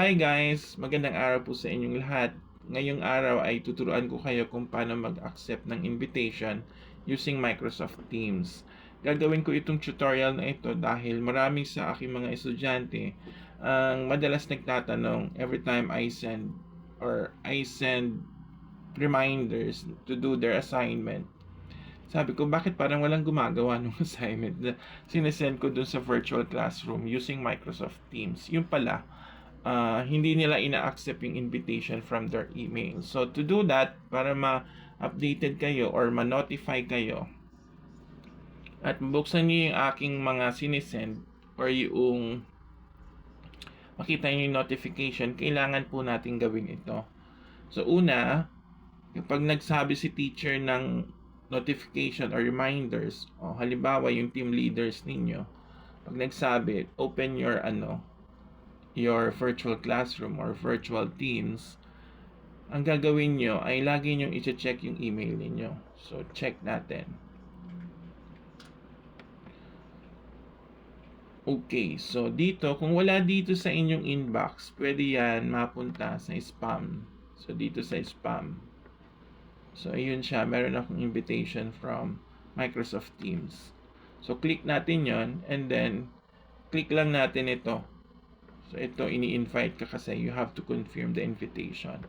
Hi guys! Magandang araw po sa inyong lahat. Ngayong araw ay tuturuan ko kayo kung paano mag-accept ng invitation using Microsoft Teams. Gagawin ko itong tutorial na ito dahil maraming sa aking mga estudyante ang madalas nagtatanong every time I send reminders to do their assignment. Sabi ko, bakit parang walang gumagawa ng assignment na sinesend ko dun sa virtual classroom using Microsoft Teams? Yung pala, hindi nila ina-accept yung invitation from their email. So, to do that, para ma-updated kayo or ma-notify kayo at buksan nyo yung aking mga sinesend or yung makita nyo yung notification, kailangan po natin gawin ito. So, una, kapag nagsabi si teacher ng notification or reminders, halimbawa yung team leaders ninyo, pag nagsabi, open your virtual classroom or virtual teams, ang gagawin nyo ay lagi nyo i-check yung email ninyo. So, check natin. Okay, so dito, kung wala dito sa inyong inbox, pwede yan mapunta sa spam. So, dito sa spam. So, ayun siya. Meron akong invitation from Microsoft Teams. So, click natin yon and then, click lang natin ito. So, ito, ini-invite ka kasi you have to confirm the invitation.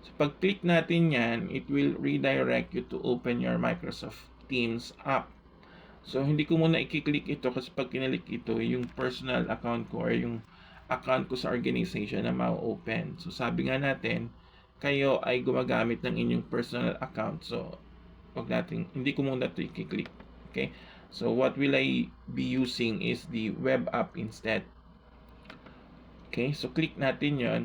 So, pag click natin yan, it will redirect you to open your Microsoft Teams app. So, hindi ko muna i-click ito kasi pag kinilik ito, yung personal account ko or yung account ko sa organization na ma-open. So, sabi nga natin, kayo ay gumagamit ng inyong personal account. So, hindi ko muna ito i-click. Okay? So, what will I be using is the web app instead. Okay, so click natin yon.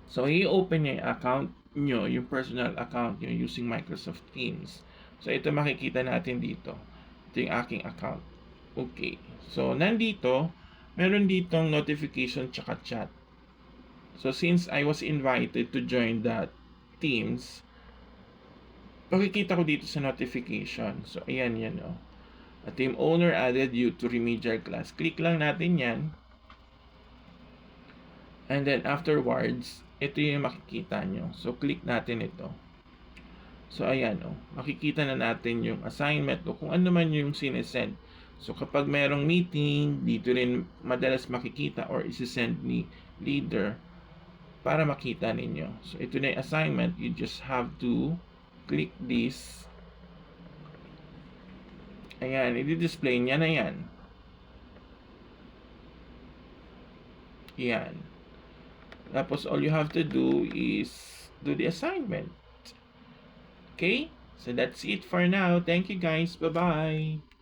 So, i-open nyo yung account nyo, yung personal account nyo using Microsoft Teams. So, ito makikita natin dito. Ito yung aking account. Okay, so nandito, meron ditong notification tsaka chat. So, since I was invited to join that Teams, makikita ko dito sa notification. So, ayan yan o. A team owner added you to remedial class. Click lang natin yan. And then afterwards, ito yung makikita nyo. So, click natin ito. So, ayan o. Makikita na natin yung assignment o kung ano man yung sinesend. So, kapag merong meeting, dito rin madalas makikita or isisend ni leader para makita ninyo. So, ito na yung assignment. You just have to click this. Ayan, i-display niya na yan. Yan. Tapos, all you have to do is do the assignment. Okay? So, that's it for now. Thank you guys. Bye-bye.